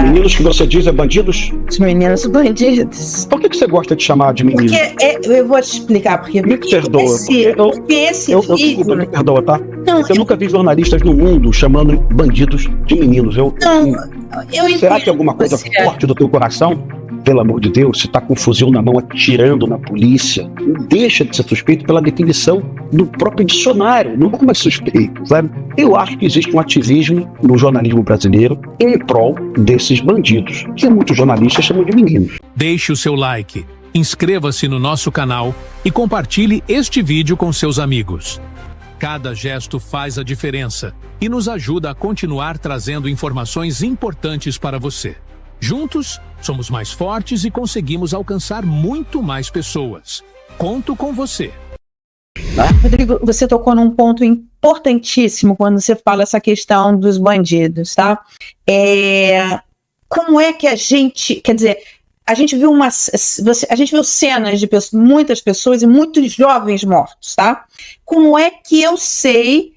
Meninos que você diz é bandidos? Os meninos bandidos. Por que você gosta de chamar de menino? Porque eu vou te explicar porque. Me perdoa. Porque esse vídeo... Desculpa, me perdoa, tá? Não, eu nunca vi jornalistas no mundo chamando bandidos de meninos. Será que é alguma coisa forte do teu coração? Pelo amor de Deus, você tá com um fuzil na mão atirando na polícia. Não deixa de ser suspeito pela definição do próprio dicionário. Não é mais suspeito, sabe? Eu acho que existe um ativismo no jornalismo brasileiro em prol desses bandidos, que muitos jornalistas chamam de meninos. Deixe o seu like, inscreva-se no nosso canal e compartilhe este vídeo com seus amigos. Cada gesto faz a diferença e nos ajuda a continuar trazendo informações importantes para você. Juntos, somos mais fortes e conseguimos alcançar muito mais pessoas. Conto com você. Rodrigo, você tocou num ponto importantíssimo quando você fala essa questão dos bandidos, tá? Como é que a gente, quer dizer, a gente viu cenas de muitas pessoas e muitos jovens mortos, tá? Como é que eu sei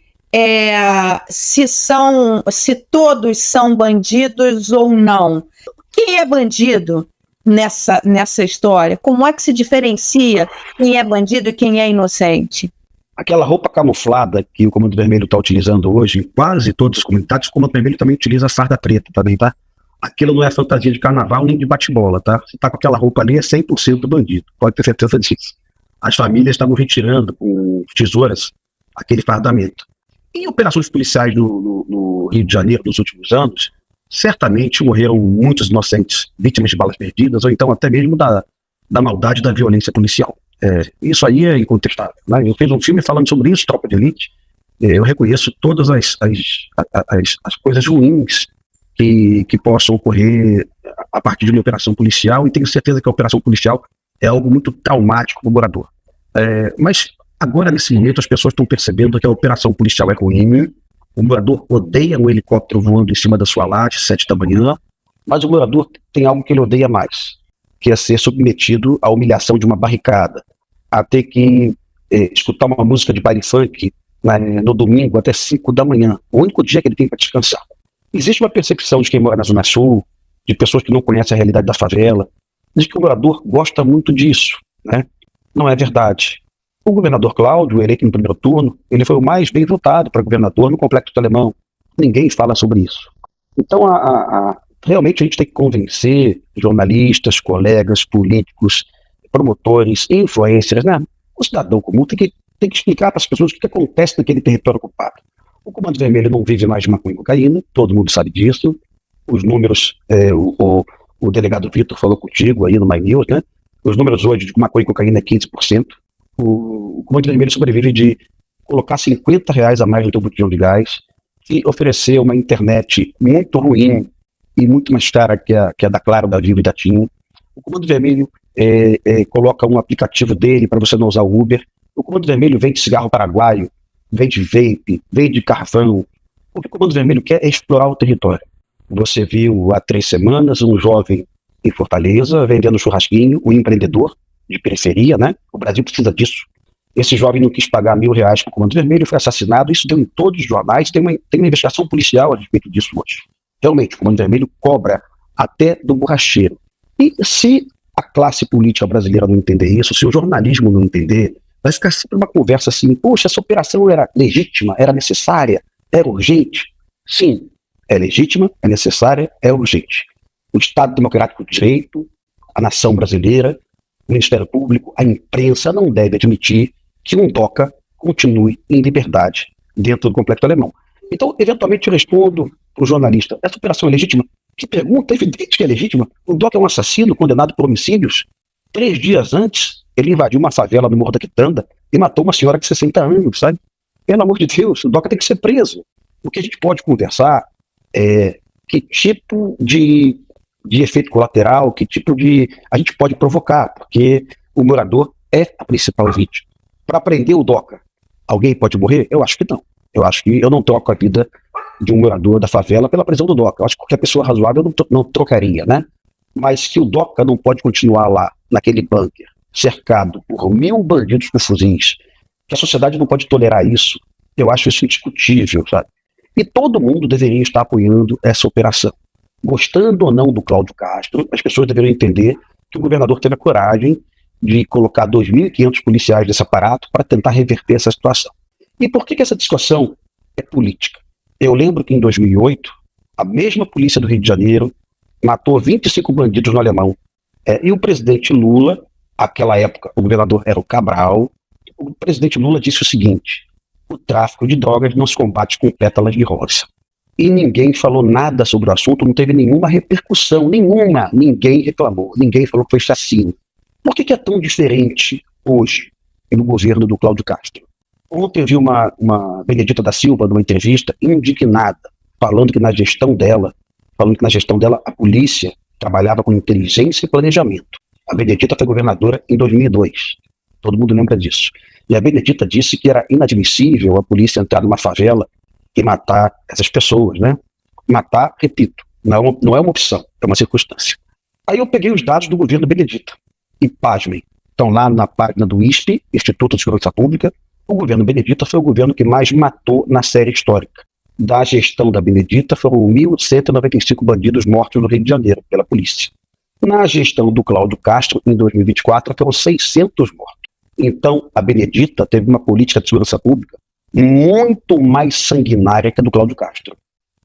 se todos são bandidos ou não? Quem é bandido nessa história? Como é que se diferencia quem é bandido e quem é inocente? Aquela roupa camuflada que o Comando Vermelho está utilizando hoje, em quase todos os comunidades, o Comando Vermelho também utiliza a farda preta também, tá? Aquilo não é fantasia de carnaval nem de bate-bola, tá? Você tá com aquela roupa ali, é 100% bandido, pode ter certeza disso. As famílias estavam retirando com tesouras aquele fardamento. Em operações policiais no Rio de Janeiro nos últimos anos, certamente morreram muitos inocentes vítimas de balas perdidas, ou então até mesmo da maldade da violência policial. Isso aí é incontestável, né? Eu fiz um filme falando sobre isso, Tropa de Elite. Eu reconheço todas as coisas ruins que possam ocorrer a partir de uma operação policial, e tenho certeza que a operação policial é algo muito traumático para o morador. Mas agora, nesse momento, as pessoas estão percebendo que a operação policial é ruim. O morador odeia um helicóptero voando em cima da sua laje, 7 da manhã, mas o morador tem algo que ele odeia mais, que é ser submetido à humilhação de uma barricada, a ter que escutar uma música de baile funk no domingo até 5 da manhã, o único dia que ele tem para descansar. Existe uma percepção de quem mora na Zona Sul, de pessoas que não conhecem a realidade da favela, de que o morador gosta muito disso, né? Não é verdade. O governador Cláudio, eleito no primeiro turno, ele foi o mais bem votado para governador no Complexo do Alemão. Ninguém fala sobre isso. Então, realmente a gente tem que convencer jornalistas, colegas, políticos, promotores, influencers, né? O cidadão comum tem que explicar para as pessoas o que acontece naquele território ocupado. O Comando Vermelho não vive mais de maconha e cocaína, todo mundo sabe disso. Os números, o delegado Vitor falou contigo aí no My News, né? Os números hoje de maconha e cocaína é 15%. O Comando Vermelho sobrevive de colocar R$50 a mais no teu botijão de gás e oferecer uma internet muito ruim e muito mais cara que a da Claro, da Vivo e da TIM. O Comando Vermelho coloca um aplicativo dele para você não usar o Uber. O Comando Vermelho vende cigarro paraguaio, vende vape, vende carvão. O que o Comando Vermelho quer é explorar o território. Você viu há 3 semanas um jovem em Fortaleza vendendo churrasquinho, um empreendedor de periferia, né? O Brasil precisa disso. Esse jovem não quis pagar R$1.000 para o Comando Vermelho, foi assassinado. Isso deu em todos os jornais, tem uma investigação policial a respeito disso hoje. Realmente, o Comando Vermelho cobra até do borracheiro. E se a classe política brasileira não entender isso, se o jornalismo não entender, vai ficar sempre uma conversa assim: poxa, essa operação era legítima, era necessária, era urgente. Sim, é legítima, é necessária, é urgente. O Estado Democrático de Direito, a nação brasileira, o Ministério Público, a imprensa não deve admitir que um DOCA continue em liberdade dentro do Complexo Alemão. Então, eventualmente, eu respondo para o jornalista: essa operação é legítima? Que pergunta, é evidente que é legítima. O DOCA é um assassino condenado por homicídios. 3 dias antes, ele invadiu uma favela no Morro da Quitanda e matou uma senhora de 60 anos, sabe? Pelo amor de Deus, o DOCA tem que ser preso. O que a gente pode conversar é que tipo de efeito colateral, que tipo de... a gente pode provocar, porque o morador é a principal vítima. Para prender o DOCA, alguém pode morrer? Eu acho que não. Eu acho que eu não troco a vida de um morador da favela pela prisão do DOCA. Eu acho que qualquer pessoa razoável não trocaria, né? Mas que o DOCA não pode continuar lá, naquele bunker, cercado por 1.000 bandidos com fuzis, que a sociedade não pode tolerar isso, eu acho isso indiscutível, sabe? E todo mundo deveria estar apoiando essa operação. gostando ou não do Cláudio Castro, as pessoas deveriam entender que o governador teve a coragem de colocar 2.500 policiais desse aparato para tentar reverter essa situação. E por que essa discussão é política? Eu lembro que em 2008, a mesma polícia do Rio de Janeiro matou 25 bandidos no Alemão. E o presidente Lula, naquela época, o governador era o Cabral, o presidente Lula disse o seguinte: o tráfico de drogas não se combate com pétalas de rosa. E ninguém falou nada sobre o assunto, não teve nenhuma repercussão, nenhuma. Ninguém reclamou, ninguém falou que foi chacina. Por que é tão diferente hoje no governo do Cláudio Castro? Ontem eu vi uma Benedita da Silva, numa entrevista, indignada, falando que na gestão dela a polícia trabalhava com inteligência e planejamento. A Benedita foi governadora em 2002. Todo mundo lembra disso. E a Benedita disse que era inadmissível a polícia entrar numa favela e matar essas pessoas, né? Matar, repito, não é uma opção, é uma circunstância. Aí eu peguei os dados do governo Benedita e, pasmem, estão lá na página do ISP, Instituto de Segurança Pública. O governo Benedita foi o governo que mais matou na série histórica. Da gestão da Benedita foram 1.195 bandidos mortos no Rio de Janeiro pela polícia. Na gestão do Cláudio Castro, em 2024, foram 600 mortos. Então, a Benedita teve uma política de segurança pública muito mais sanguinária que a do Cláudio Castro.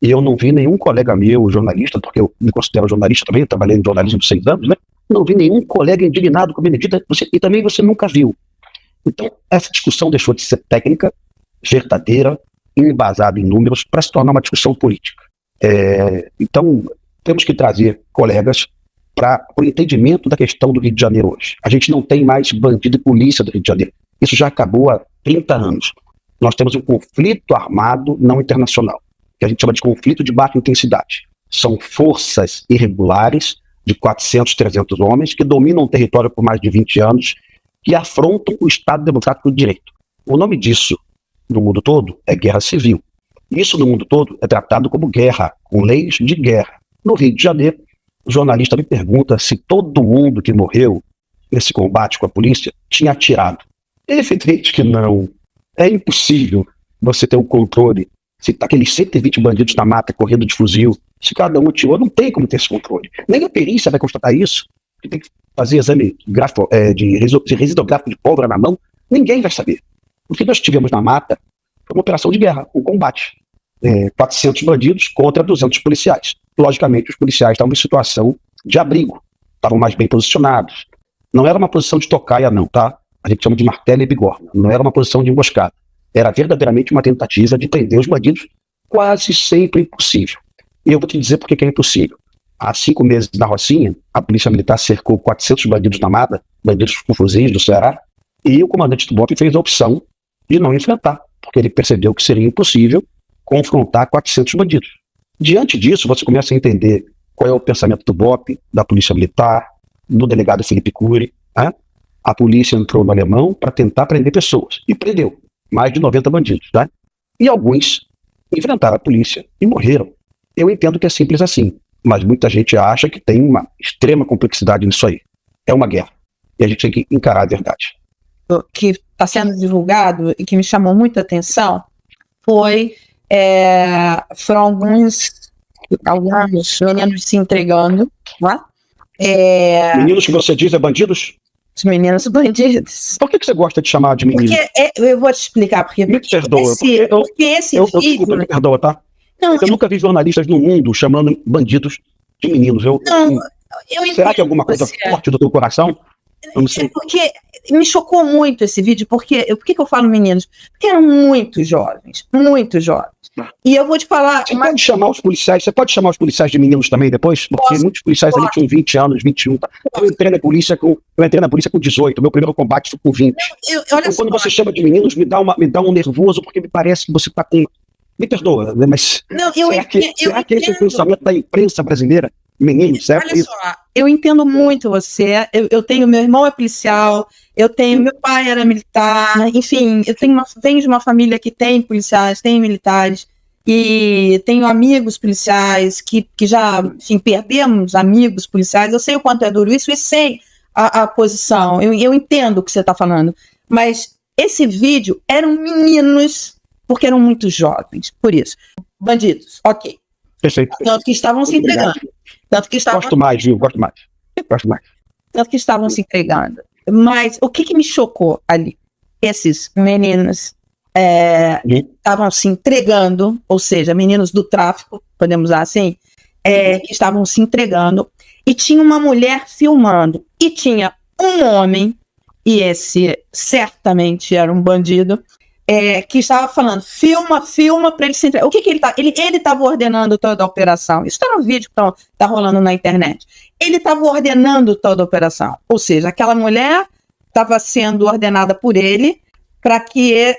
E eu não vi nenhum colega meu, jornalista, porque eu me considero jornalista também, eu trabalhei em jornalismo por 6 anos, né? Não vi nenhum colega indignado com a Benedita, e também você nunca viu. Então, essa discussão deixou de ser técnica, verdadeira, embasada em números, para se tornar uma discussão política. Então, temos que trazer colegas para o entendimento da questão do Rio de Janeiro hoje. A gente não tem mais bandido e polícia do Rio de Janeiro. Isso já acabou há 30 anos. Nós temos um conflito armado não internacional, que a gente chama de conflito de baixa intensidade. São forças irregulares de 400, 300 homens que dominam o território por mais de 20 anos, que afrontam o Estado Democrático de Direito. O nome disso, no mundo todo, é guerra civil. Isso no mundo todo é tratado como guerra, com leis de guerra. No Rio de Janeiro, o jornalista me pergunta se todo mundo que morreu nesse combate com a polícia tinha atirado. É evidente que não. É impossível você ter o controle. Se tá aqueles 120 bandidos na mata correndo de fuzil, se cada um atirou, não tem como ter esse controle. Nem a perícia vai constatar isso. Tem que fazer exame de residográfico de pólvora na mão. Ninguém vai saber. O que nós tivemos na mata foi uma operação de guerra, um combate. 400 bandidos contra 200 policiais. Logicamente, os policiais estavam em situação de abrigo, estavam mais bem posicionados. Não era uma posição de tocaia, não, tá? A gente chama de martelo e bigorna. Não era uma posição de emboscada. Era verdadeiramente uma tentativa de prender os bandidos, quase sempre impossível. E eu vou te dizer por que é impossível. Há 5 meses na Rocinha, a Polícia Militar cercou 400 bandidos na mata, bandidos com fuzis do Ceará, e o comandante do BOP fez a opção de não enfrentar, porque ele percebeu que seria impossível confrontar 400 bandidos. Diante disso, você começa a entender qual é o pensamento do BOP, da Polícia Militar, do delegado Felipe Cury. Né? A polícia entrou no Alemão para tentar prender pessoas, e prendeu mais de 90 bandidos. Tá? E alguns enfrentaram a polícia e morreram. Eu entendo que é simples assim, mas muita gente acha que tem uma extrema complexidade nisso aí. É uma guerra, e a gente tem que encarar a verdade. O que está sendo divulgado e que me chamou muita atenção foram alguns meninos se entregando, tá? Meninos que você diz bandidos? Os meninos bandidos. Por que você gosta de chamar de menino? Porque eu vou te explicar. Porque me perdoa. Porque esse vídeo... Desculpa, me perdoa, tá? Não, eu nunca vi jornalistas no mundo chamando bandidos de meninos. Será que é alguma coisa forte do teu coração? Eu não sei. Porque me chocou muito esse vídeo. Por que eu falo meninos? Porque eram muito jovens. Muito jovens. E eu vou te falar... Você pode chamar os policiais de meninos também depois? Porque muitos policiais ali tinham 20 anos, 21. Tá? Eu entrei na polícia com 18. Meu primeiro combate foi com 20. Então, quando você chama de meninos, me dá um nervoso, porque me parece que você está com... Me perdoa, né? Mas será que esse é o pensamento da imprensa brasileira? Menino, certo? Olha só, eu entendo muito você. Eu tenho... Meu irmão é policial. Meu pai era militar, enfim, venho de uma família que tem policiais, tem militares, e tenho amigos policiais que já, enfim, perdemos amigos policiais. Eu sei o quanto é duro isso e sei a posição, eu entendo o que você está falando, mas esse vídeo eram meninos, porque eram muito jovens, por isso. Bandidos, ok. Perfeito. Tanto que estavam se entregando. Tanto que estavam, Gosto mais, viu? Gosto mais. tanto que estavam se entregando. Mas o que me chocou ali? Esses meninos estavam se entregando, ou seja, meninos do tráfico, podemos usar assim, que estavam se entregando, e tinha uma mulher filmando, e tinha um homem, e esse certamente era um bandido, que estava falando, filma para ele se entregar. O que ele tá? Ele estava ordenando toda a operação. Isso está no vídeo que tá rolando na internet. Ele estava ordenando toda a operação. Ou seja, aquela mulher estava sendo ordenada por ele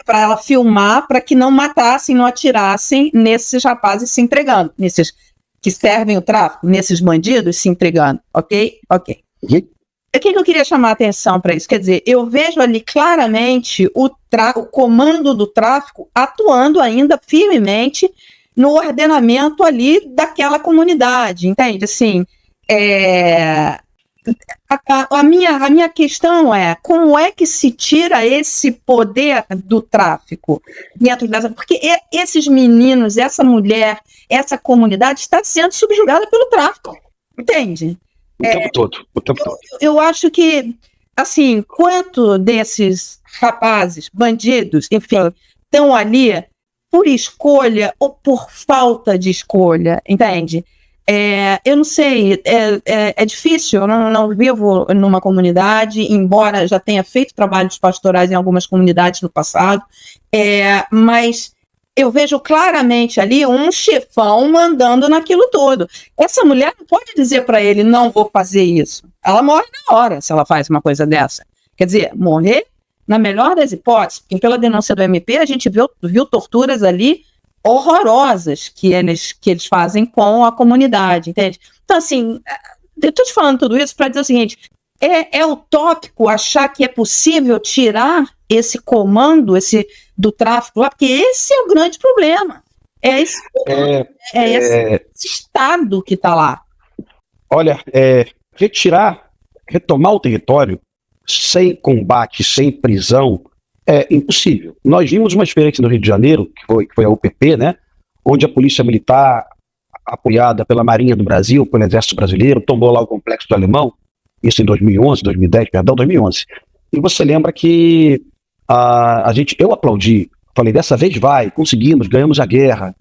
para ela filmar, para que não matassem, não atirassem nesses rapazes se entregando, nesses que servem o tráfico, nesses bandidos se entregando. Ok? Ok. O que eu queria chamar a atenção para isso? Quer dizer, eu vejo ali claramente o comando do tráfico atuando ainda firmemente no ordenamento ali daquela comunidade, entende? Assim, a minha questão é como é que se tira esse poder do tráfico dentro dessa... Porque esses meninos, essa mulher, essa comunidade está sendo subjugada pelo tráfico, entende? O tempo todo. Eu acho que, assim, quanto desses rapazes, bandidos, enfim, estão ali por escolha ou por falta de escolha, entende? Eu não sei, é difícil, eu não vivo numa comunidade, embora já tenha feito trabalhos pastorais em algumas comunidades no passado, mas eu vejo claramente ali um chefão mandando naquilo todo. Essa mulher não pode dizer para ele, não vou fazer isso. Ela morre na hora se ela faz uma coisa dessa. Quer dizer, morrer na melhor das hipóteses, porque pela denúncia do MP a gente viu torturas ali horrorosas que eles fazem com a comunidade, entende? Então, assim, eu estou te falando tudo isso para dizer o seguinte, é utópico achar que é possível tirar esse comando, do tráfico lá, porque esse é o grande problema. Esse Estado que está lá. Olha, retomar o território sem combate, sem prisão, é impossível. Nós vimos uma experiência no Rio de Janeiro, que foi a UPP, né, onde a Polícia Militar, apoiada pela Marinha do Brasil, pelo Exército Brasileiro, tomou lá o Complexo do Alemão, isso em 2011. E você lembra que eu aplaudi, falei, dessa vez conseguimos, ganhamos a guerra,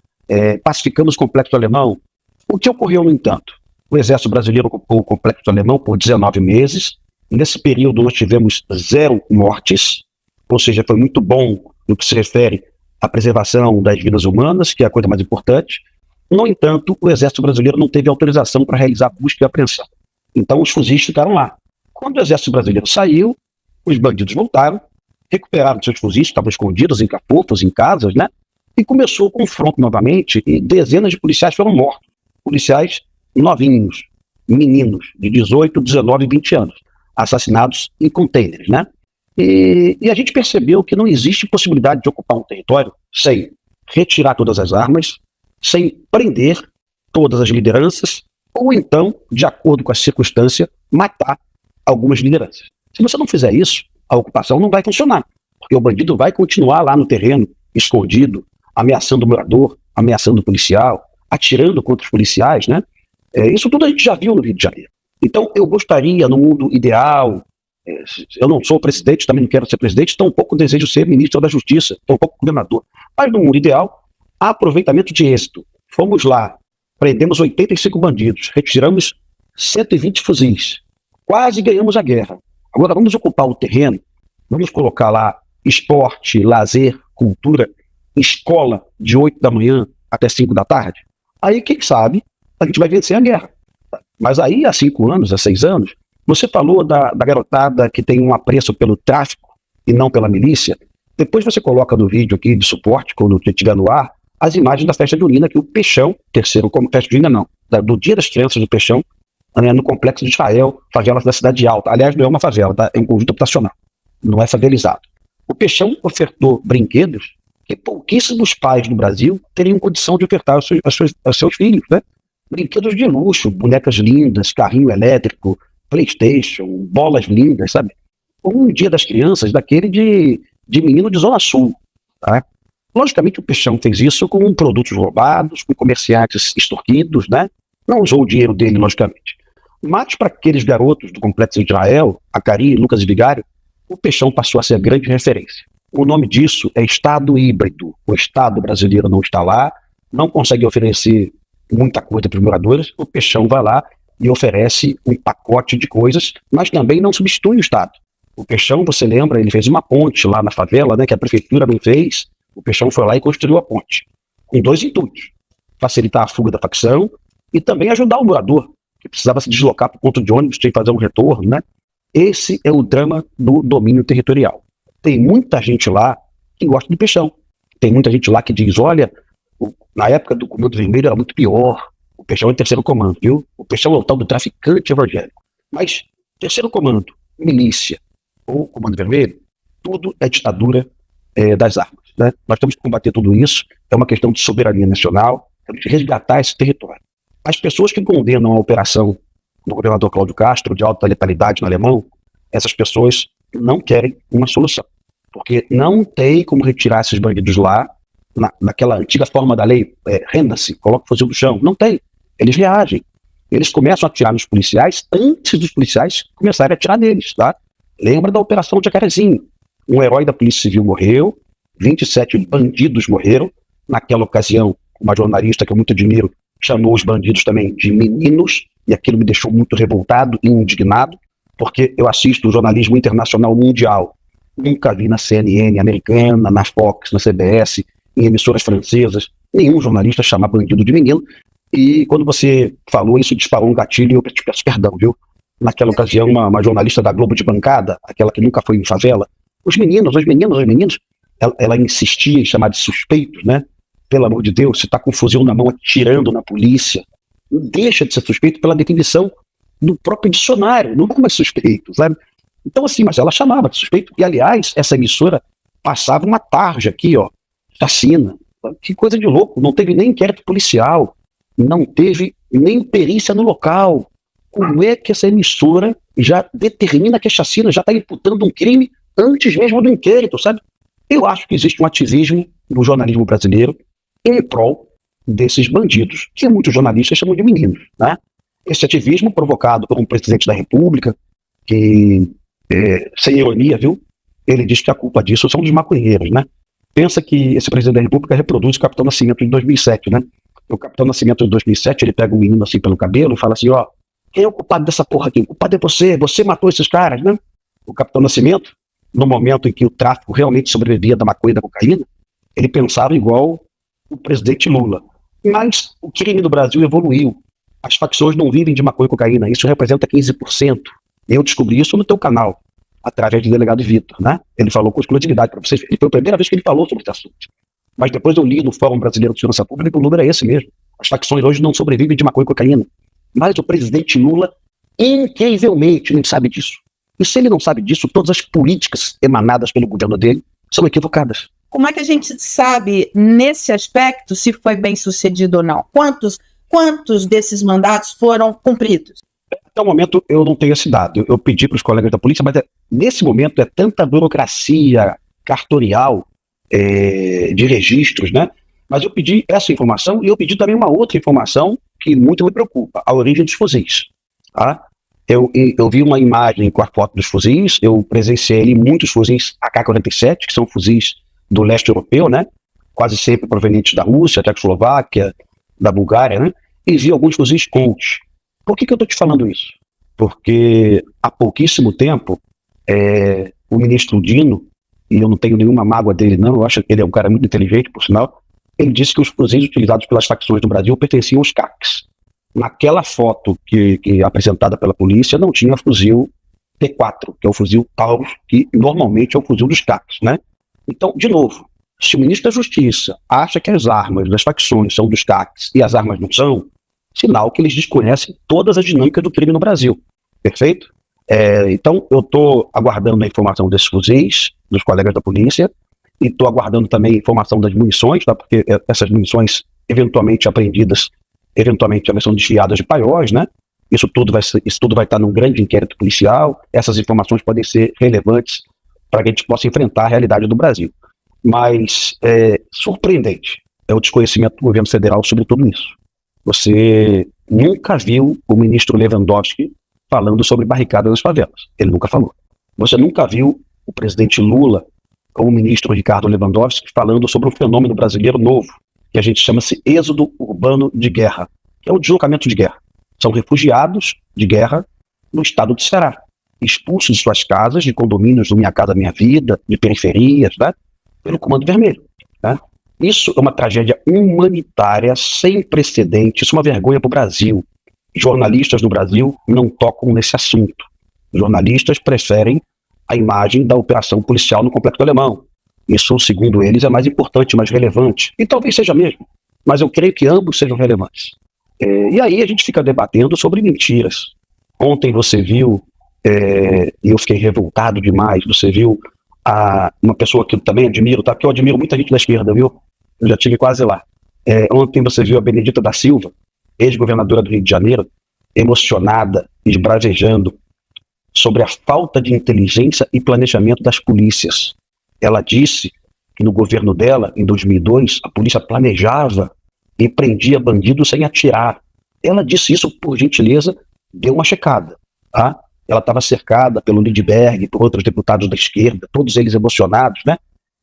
pacificamos o Complexo do Alemão. O que ocorreu, no entanto? O Exército Brasileiro ocupou o Complexo do Alemão por 19 meses, e nesse período nós tivemos 0 mortes, ou seja, foi muito bom no que se refere à preservação das vidas humanas, que é a coisa mais importante. No entanto, o Exército Brasileiro não teve autorização para realizar busca e apreensão. Então os fuzis ficaram lá. Quando o Exército Brasileiro saiu, os bandidos voltaram, recuperaram seus fuzis, estavam escondidos em capofas, em casas, né? E começou o confronto novamente, e dezenas de policiais foram mortos. Policiais novinhos, meninos de 18, 19 e 20 anos, assassinados em contêineres, né? E a gente percebeu que não existe possibilidade de ocupar um território sem retirar todas as armas, sem prender todas as lideranças, ou então, de acordo com a circunstância, matar algumas lideranças. Se você não fizer isso, a ocupação não vai funcionar, porque o bandido vai continuar lá no terreno, escondido, ameaçando o morador, ameaçando o policial, atirando contra os policiais, né? Isso tudo a gente já viu no Rio de Janeiro. Então, eu gostaria, no mundo ideal, eu não sou presidente, também não quero ser presidente, tampouco desejo ser ministro da Justiça, tampouco governador. Mas no mundo ideal, há aproveitamento de êxito. Fomos lá, prendemos 85 bandidos, retiramos 120 fuzis, quase ganhamos a guerra. Agora vamos ocupar o terreno, vamos colocar lá esporte, lazer, cultura, escola de 8 da manhã até 5 da tarde. Aí, quem sabe, a gente vai vencer a guerra. Mas aí, há 5 anos, há 6 anos, você falou da garotada que tem um apreço pelo tráfico e não pela milícia. Depois você coloca no vídeo aqui de suporte, quando estiver no ar, as imagens da festa junina, que o Peixão, festa junina não, do Dia das Crianças do Peixão, no Complexo de Israel, favela da Cidade Alta. Aliás, não é uma favela, tá? É um conjunto habitacional, não é favelizado. O Peixão ofertou brinquedos que pouquíssimos pais no Brasil teriam condição de ofertar aos seus filhos, né? Brinquedos de luxo, bonecas lindas, carrinho elétrico, PlayStation, bolas lindas, sabe? Um Dia das Crianças daquele de menino de Zona Sul, tá? Logicamente, o Peixão fez isso com produtos roubados, com comerciantes extorquidos, né? Não usou o dinheiro dele, logicamente. Mas para aqueles garotos do Complexo de Israel, Acari, Lucas e Vigário, o Peixão passou a ser a grande referência. O nome disso é Estado híbrido. O Estado brasileiro não está lá, não consegue oferecer muita coisa para os moradores. O Peixão vai lá e oferece um pacote de coisas, mas também não substitui o Estado. O Peixão, você lembra, ele fez uma ponte lá na favela, né, que a prefeitura não fez. O Peixão foi lá e construiu a ponte, com 2 intuitos: facilitar a fuga da facção e também ajudar o morador, que precisava se deslocar para o ponto de ônibus, tinha que fazer um retorno, né? Esse é o drama do domínio territorial. Tem muita gente lá que gosta do Peixão. Tem muita gente lá que diz, olha, na época do Comando Vermelho era muito pior. O Peixão é o terceiro comando, viu? O Peixão é o tal do traficante evangélico. Mas terceiro comando, milícia ou Comando Vermelho, tudo é ditadura das armas, né? Nós temos que combater tudo isso. É uma questão de soberania nacional, temos que resgatar esse território. As pessoas que condenam a operação do governador Cláudio Castro de alta letalidade no Alemão, essas pessoas não querem uma solução. Porque não tem como retirar esses bandidos lá, naquela antiga forma da lei, renda-se, coloca o fuzil no chão. Não tem. Eles reagem. Eles começam a atirar nos policiais antes dos policiais começarem a atirar neles, tá? Lembra da Operação Jacarezinho. Um herói da Polícia Civil morreu, 27 bandidos morreram. Naquela ocasião, uma jornalista que eu muito admiro chamou os bandidos também de meninos, e aquilo me deixou muito revoltado e indignado, porque eu assisto o jornalismo internacional mundial. Nunca vi na CNN americana, na Fox, na CBS, em emissoras francesas, nenhum jornalista chamar bandido de menino. E quando você falou isso, disparou um gatilho e eu te peço perdão, viu? Naquela ocasião, uma jornalista da Globo de bancada, aquela que nunca foi em favela, os meninos, ela insistia em chamar de suspeitos, né? Pelo amor de Deus, você está com um fuzil na mão atirando na polícia, deixa de ser suspeito pela definição do próprio dicionário, não é mais suspeito, sabe? Então assim, mas ela chamava de suspeito, e aliás, essa emissora passava uma tarja aqui, ó, chacina, que coisa de louco, não teve nem inquérito policial, não teve nem perícia no local. Como é que essa emissora já determina que a chacina já está imputando um crime antes mesmo do inquérito, sabe? Eu acho que existe um ativismo no jornalismo brasileiro em prol desses bandidos, que muitos jornalistas chamam de meninos, né? Esse ativismo provocado por um presidente da República, que, sem ironia, viu? Ele diz que a culpa disso são dos maconheiros, né? Pensa que esse presidente da República reproduz o Capitão Nascimento de 2007, né? O Capitão Nascimento de 2007, ele pega um menino assim pelo cabelo e fala assim, ó, quem é o culpado dessa porra aqui? O culpado é você matou esses caras, né? O Capitão Nascimento, no momento em que o tráfico realmente sobrevivia da maconha e da cocaína, ele pensava igual o presidente Lula. Mas o crime do Brasil evoluiu. As facções não vivem de maconha e cocaína, isso representa 15%. Eu descobri isso no teu canal, através do delegado Vitor, né? Ele falou com exclusividade para vocês, foi a primeira vez que ele falou sobre esse assunto. Mas depois eu li no Fórum Brasileiro de Segurança Pública, o número é esse mesmo. As facções hoje não sobrevivem de maconha e cocaína. Mas o presidente Lula, incrivelmente, não sabe disso. E se ele não sabe disso, todas as políticas emanadas pelo governo dele são equivocadas. Como é que a gente sabe, nesse aspecto, se foi bem sucedido ou não? Quantos desses mandatos foram cumpridos? Até o momento eu não tenho esse dado. Eu pedi para os colegas da polícia, mas nesse momento é tanta burocracia cartorial de registros, né? Mas eu pedi essa informação e eu pedi também uma outra informação que muito me preocupa, a origem dos fuzis. Tá? Eu vi uma imagem com a foto dos fuzis, eu presenciei muitos fuzis AK-47, que são fuzis do leste europeu, né? Quase sempre provenientes da Rússia, Tchecoslováquia, da Bulgária, né? E vi alguns fuzis Colt. Por que eu estou te falando isso? Porque há pouquíssimo tempo, o ministro Dino, e eu não tenho nenhuma mágoa dele não, eu acho que ele é um cara muito inteligente, por sinal, ele disse que os fuzis utilizados pelas facções do Brasil pertenciam aos CACs. Naquela foto que apresentada pela polícia, não tinha fuzil P4, que é o fuzil Taurus, que normalmente é o fuzil dos CACs, né? Então, de novo, se o ministro da Justiça acha que as armas das facções são dos CACs e as armas não são, sinal que eles desconhecem todas as dinâmicas do crime no Brasil. Perfeito? Então, eu estou aguardando a informação desses fuzis, dos colegas da polícia, e estou aguardando também a informação das munições, tá? Porque essas munições eventualmente apreendidas, eventualmente elas são desviadas de paióis, né? Isso tudo vai estar num grande inquérito policial, essas informações podem ser relevantes para que a gente possa enfrentar a realidade do Brasil. Mas surpreendente é o desconhecimento do governo federal sobre tudo isso. Você nunca viu o ministro Lewandowski falando sobre barricadas nas favelas. Ele nunca falou. Você nunca viu o presidente Lula ou o ministro Ricardo Lewandowski falando sobre um fenômeno brasileiro novo, que a gente chama-se êxodo urbano de guerra, que é o deslocamento de guerra. São refugiados de guerra no estado do Ceará, expulsos de suas casas, de condomínios do Minha Casa Minha Vida, de periferias, né, pelo Comando Vermelho. Né? Isso é uma tragédia humanitária sem precedente, isso é uma vergonha para o Brasil. Jornalistas no Brasil não tocam nesse assunto. Jornalistas preferem a imagem da operação policial no Complexo Alemão. Isso, segundo eles, é mais importante, mais relevante. E talvez seja mesmo, mas eu creio que ambos sejam relevantes. E aí a gente fica debatendo sobre mentiras. Ontem você viu, e eu fiquei revoltado demais, você viu uma pessoa que eu também admiro, tá? Porque eu admiro muita gente da esquerda, viu? Eu já estive quase lá. Ontem você viu a Benedita da Silva, ex-governadora do Rio de Janeiro, emocionada, esbravejando sobre a falta de inteligência e planejamento das polícias. Ela disse que no governo dela, em 2002, a polícia planejava e prendia bandidos sem atirar. Ela disse isso, por gentileza, deu uma checada. Tá? Ela estava cercada pelo Lindbergh, por outros deputados da esquerda, todos eles emocionados, né?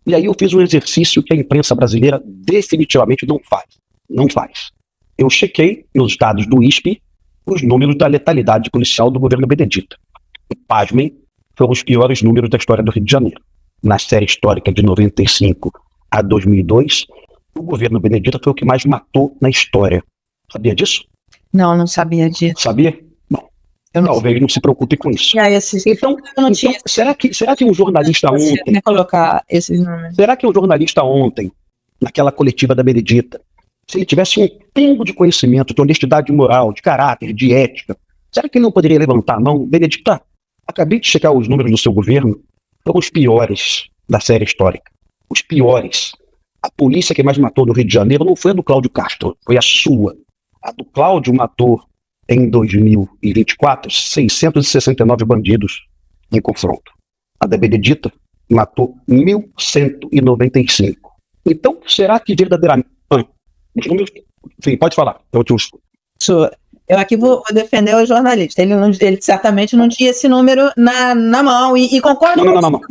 E aí eu fiz um exercício que a imprensa brasileira definitivamente não faz. Não faz. Eu chequei nos dados do ISP os números da letalidade policial do governo Benedita. E, pasmem, foram os piores números da história do Rio de Janeiro. Na série histórica de 95 a 2002, o governo Benedita foi o que mais matou na história. Sabia disso? Não sabia disso. Sabia? Bom, talvez não se preocupe com isso. Então, será que um jornalista ontem... colocar esses números. Será que um jornalista ontem, naquela coletiva da Benedita, se ele tivesse um pingo de conhecimento, de honestidade moral, de caráter, de ética, será que ele não poderia levantar a mão? Benedita, acabei de checar os números do seu governo, foram os piores da série histórica. Os piores. A polícia que mais matou no Rio de Janeiro não foi a do Cláudio Castro, foi a sua. A do Cláudio matou, em 2024, 669 bandidos em confronto. A da Benedita matou 1.195. Então, será que verdadeiramente... Os números... Sim, pode falar. Eu aqui vou defender o jornalista. Ele certamente não tinha esse número na mão e concordo. Não.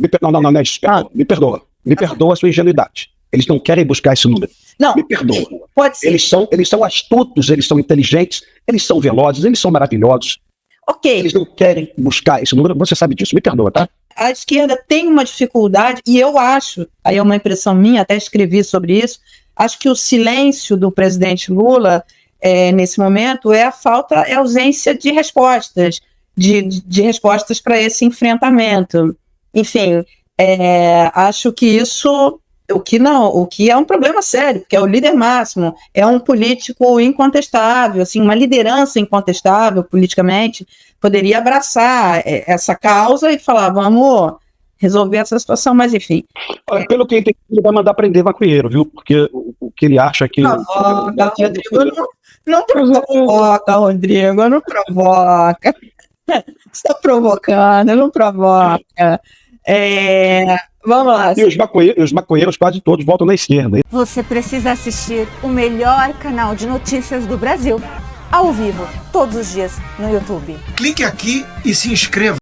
Me perdoa a sua ingenuidade. Eles não querem buscar esse número. Não. Me perdoa. Pode ser. Eles são astutos, eles são inteligentes, eles são velozes, eles são maravilhosos. Ok. Eles não querem buscar esse número, você sabe disso. Me perdoa, tá? A esquerda tem uma dificuldade, e eu acho, aí é uma impressão minha, até escrevi sobre isso, acho que o silêncio do presidente Lula nesse momento é a ausência de respostas, de respostas para esse enfrentamento. Enfim, acho que isso, o que é um problema sério, porque é o líder máximo, é um político incontestável, assim, uma liderança incontestável politicamente, poderia abraçar essa causa e falar, vamos resolver essa situação, mas enfim. Pelo que ele vai mandar prender maconheiro, viu? Porque o que ele acha que... Não provoca, Rodrigo, não provoca. Você está provocando, não provoca. Vamos lá. E os maconheiros quase todos voltam na esquerda. Você precisa assistir o melhor canal de notícias do Brasil, ao vivo, todos os dias, no YouTube. Clique aqui e se inscreva.